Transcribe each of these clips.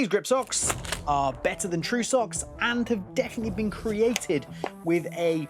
These grip socks are better than TRUSox and have definitely been created with a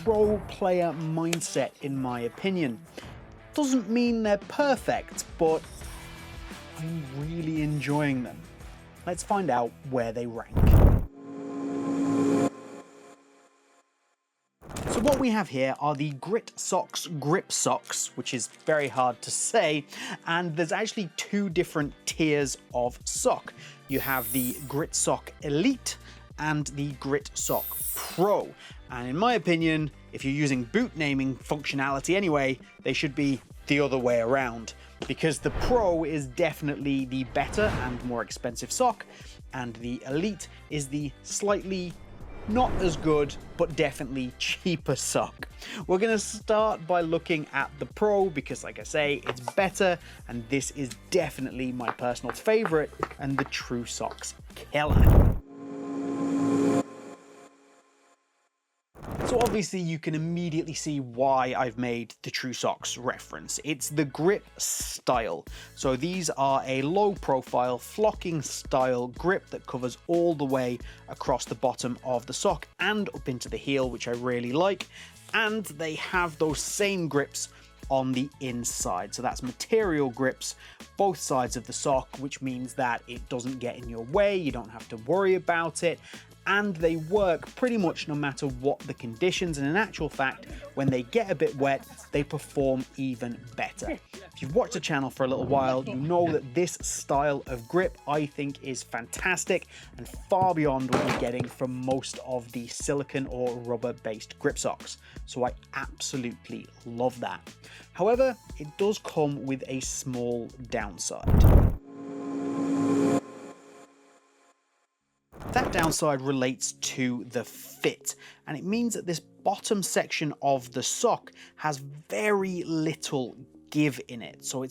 pro player mindset, in my opinion. Doesn't mean they're perfect, but I'm really enjoying them. Let's find out where they rank. So what we have here are the TRUSox grip socks, which is very hard to say, and there's actually two different tiers of sock. You have the TRUSox Elite and the TRUSox Pro, and in my opinion, if you're using boot naming functionality anyway, they should be the other way around, because the Pro is definitely the better and more expensive sock, and the Elite is the slightly not as good, but definitely cheaper sock. We're going to start by looking at the Pro because, like I say, it's better, and this is definitely my personal favorite and the TRUSox killer. So obviously you can immediately see why I've made the TRUSox reference. It's the grip style. So these are a low profile flocking style grip that covers all the way across the bottom of the sock and up into the heel, which I really like. And they have those same grips on the inside. So that's material grips, both sides of the sock, which means that it doesn't get in your way. You don't have to worry about it. And they work pretty much no matter what the conditions, and in actual fact, when they get a bit wet, they perform even better. If you've watched the channel for a little while, you know that this style of grip I think is fantastic and far beyond what you're getting from most of the silicone or rubber based grip socks. So I absolutely love that. However, it does come with a small downside. That downside relates to the fit, and it means that this bottom section of the sock has very little give in it. So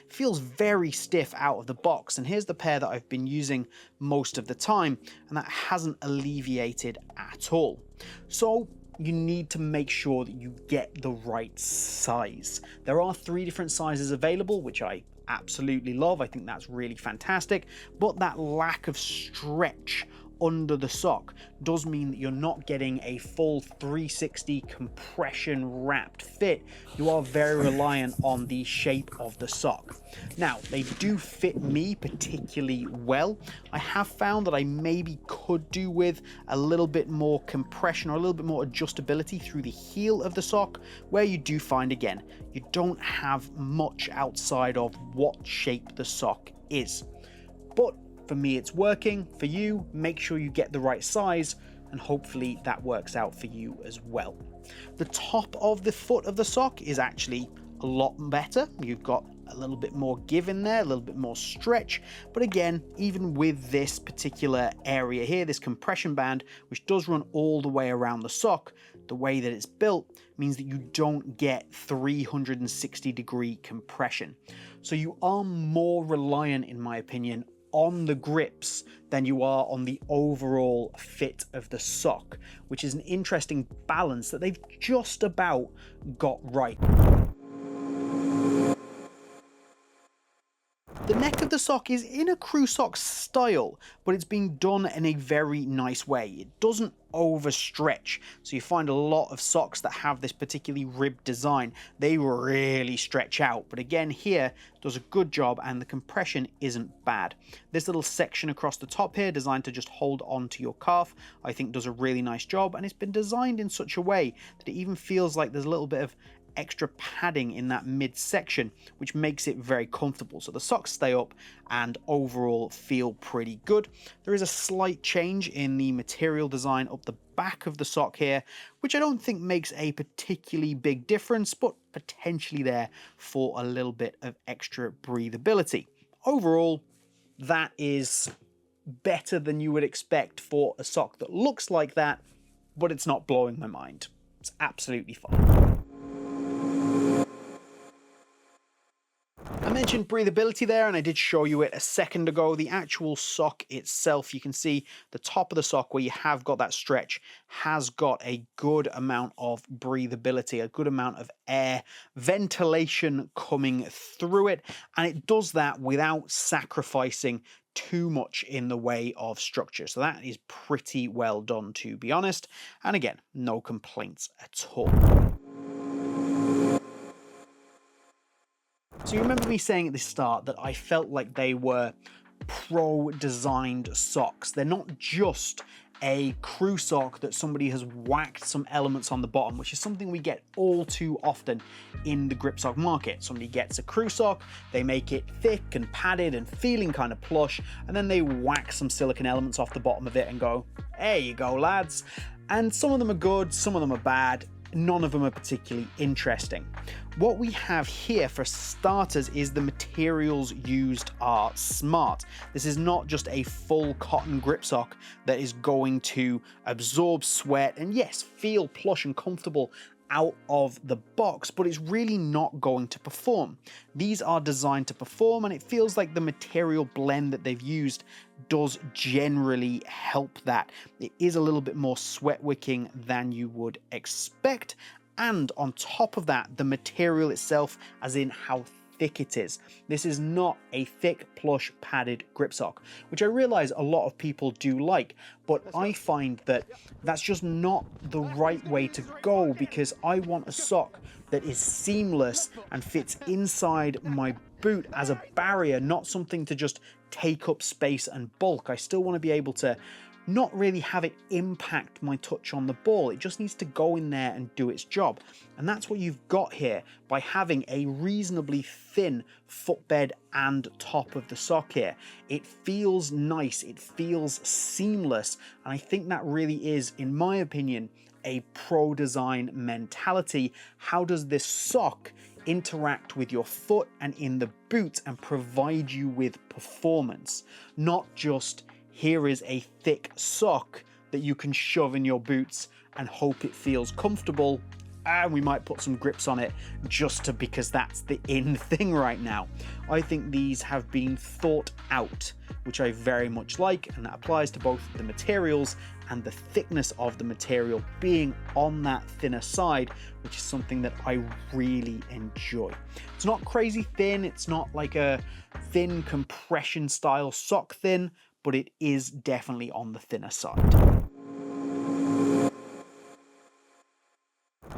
feels very stiff out of the box. And here's the pair that I've been using most of the time, and that hasn't alleviated at all. So you need to make sure that you get the right size. There are 3 different sizes available, which I absolutely love. I think that's really fantastic, but that lack of stretch under the sock does mean that you're not getting a full 360 compression wrapped fit. You are very reliant on the shape of the sock. Now, they do fit me particularly well. I have found that I maybe could do with a little bit more compression or a little bit more adjustability through the heel of the sock, where you do find, again, you don't have much outside of what shape the sock is. But for me, it's working. For you, make sure you get the right size, and hopefully that works out for you as well. The top of the foot of the sock is actually a lot better. You've got a little bit more give in there, a little bit more stretch. But again, even with this particular area here, this compression band, which does run all the way around the sock, the way that it's built means that you don't get 360-degree compression. So you are more reliant, in my opinion, on the grips than you are on the overall fit of the sock, which is an interesting balance that they've just about got right. The neck of the sock is in a TRUSox style, but it's being done in a very nice way. It doesn't overstretch, so you find a lot of socks that have this particularly ribbed design, they really stretch out, but again here does a good job and the compression isn't bad. This little section across the top here, designed to just hold on to your calf, I think does a really nice job, and it's been designed in such a way that it even feels like there's a little bit of extra padding in that midsection, which makes it very comfortable. So the socks stay up and overall feel pretty good. There is a slight change in the material design up the back of the sock here, which I don't think makes a particularly big difference, but potentially there for a little bit of extra breathability. Overall, that is better than you would expect for a sock that looks like that, but it's not blowing my mind. It's absolutely fine. I mentioned breathability there, and I did show you it a second ago. The actual sock itself, you can see the top of the sock where you have got that stretch has got a good amount of breathability, a good amount of air ventilation coming through it, and it does that without sacrificing too much in the way of structure. So that is pretty well done, to be honest. And again, no complaints at all. So you remember me saying at the start that I felt like they were pro-designed socks. They're not just a crew sock that somebody has whacked some elements on the bottom, which is something we get all too often in the grip sock market. Somebody gets a crew sock, they make it thick and padded and feeling kind of plush, and then they whack some silicone elements off the bottom of it and go, there you go, lads. And some of them are good, some of them are bad. None of them are particularly interesting. What we have here for starters is the materials used are smart. This is not just a full cotton grip sock that is going to absorb sweat and yes, feel plush and comfortable out of the box, but it's really not going to perform. These are designed to perform, and it feels like the material blend that they've used does generally help that. It is a little bit more sweat wicking than you would expect, and on top of that, the material itself, as in how thick it is. This is not a thick, plush, padded grip sock, which I realize a lot of people do like, but I find that that's just not the right way to go, because I want a sock that is seamless and fits inside my boot as a barrier, not something to just take up space and bulk. I still want to be able to not really have it impact my touch on the ball. It just needs to go in there and do its job. And that's what you've got here by having a reasonably thin footbed and top of the sock here. It feels nice, it feels seamless, and I think that really is, in my opinion, a pro design mentality. How does this sock interact with your foot and in the boot and provide you with performance? Not just, here is a thick sock that you can shove in your boots and hope it feels comfortable, and we might put some grips on it because that's the in thing right now. I think these have been thought out, which I very much like, and that applies to both the materials and the thickness of the material being on that thinner side, which is something that I really enjoy. It's not crazy thin, it's not like a thin compression style sock thin, but it is definitely on the thinner side.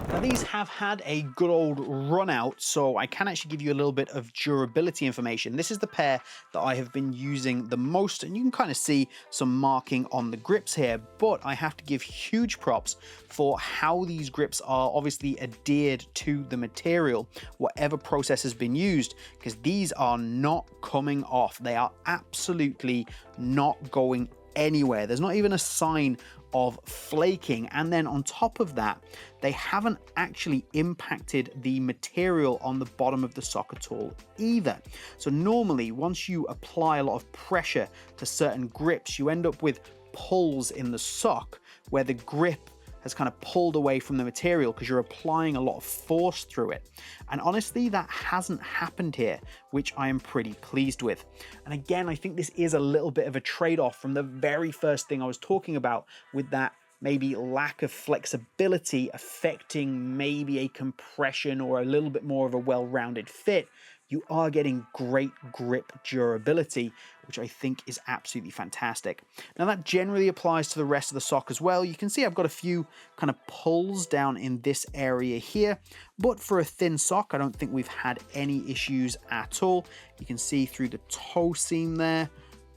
Now these have had a good old run out, so I can actually give you a little bit of durability information. This is the pair that I have been using the most, and you can kind of see some marking on the grips here, but I have to give huge props for how these grips are obviously adhered to the material, whatever process has been used, because these are not coming off. They are absolutely not going anywhere. There's not even a sign of flaking, and then on top of that, they haven't actually impacted the material on the bottom of the sock at all either. So normally, once you apply a lot of pressure to certain grips, you end up with pulls in the sock where the grip has kind of pulled away from the material because you're applying a lot of force through it. And honestly, that hasn't happened here, which I am pretty pleased with. And again, I think this is a little bit of a trade-off from the very first thing I was talking about, with that maybe lack of flexibility affecting maybe a compression or a little bit more of a well-rounded fit. You are getting great grip durability, which I think is absolutely fantastic. Now that generally applies to the rest of the sock as well. You can see I've got a few kind of pulls down in this area here, but for a thin sock, I don't think we've had any issues at all. You can see through the toe seam there,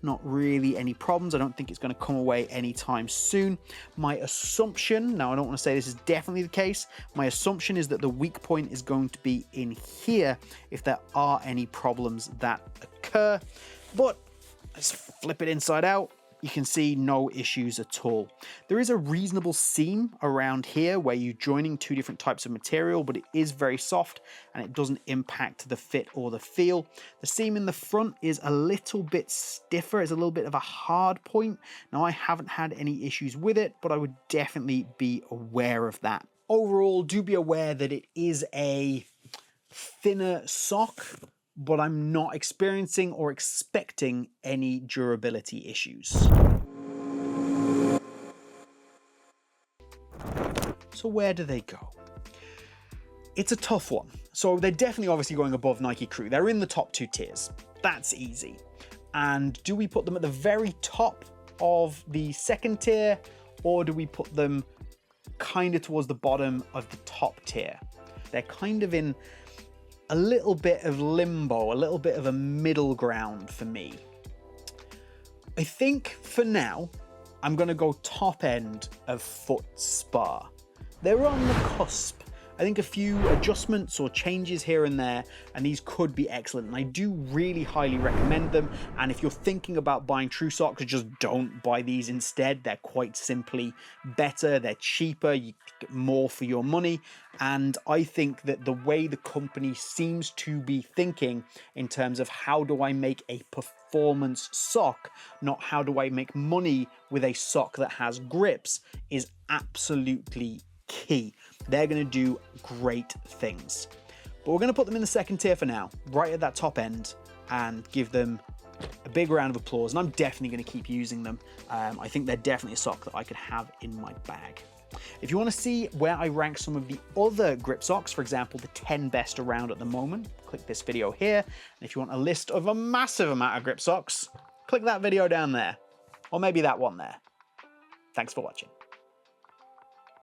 not really any problems. I don't think it's going to come away anytime soon. My assumption, now I don't want to say this is definitely the case, my assumption is that the weak point is going to be in here if there are any problems that occur. But let's flip it inside out. You can see no issues at all. There is a reasonable seam around here where you're joining two different types of material, but it is very soft and it doesn't impact the fit or the feel. The seam in the front is a little bit stiffer. It's a little bit of a hard point. Now I haven't had any issues with it, but I would definitely be aware of that. Overall, do be aware that it is a thinner sock, but I'm not experiencing or expecting any durability issues. So where do they go? It's a tough one. So they're definitely obviously going above Nike Crew. They're in the top 2 tiers. That's easy. And do we put them at the very top of the second tier, or do we put them kind of towards the bottom of the top tier? They're kind of in a little bit of limbo, a little bit of a middle ground for me. I think for now, I'm going to go top end of foot spa. They're on the cusp. I think a few adjustments or changes here and there, and these could be excellent. And I do really highly recommend them. And if you're thinking about buying TRUSox, just don't buy these instead. They're quite simply better. They're cheaper. You get more for your money. And I think that the way the company seems to be thinking in terms of how do I make a performance sock, not how do I make money with a sock that has grips, is absolutely key. They're going to do great things. But we're going to put them in the second tier for now, right at that top end, and give them a big round of applause. And I'm definitely going to keep using them. I think they're definitely a sock that I could have in my bag. If you want to see where I rank some of the other grip socks, for example, the 10 best around at the moment, click this video here. And if you want a list of a massive amount of grip socks, click that video down there, or maybe that one there. Thanks for watching.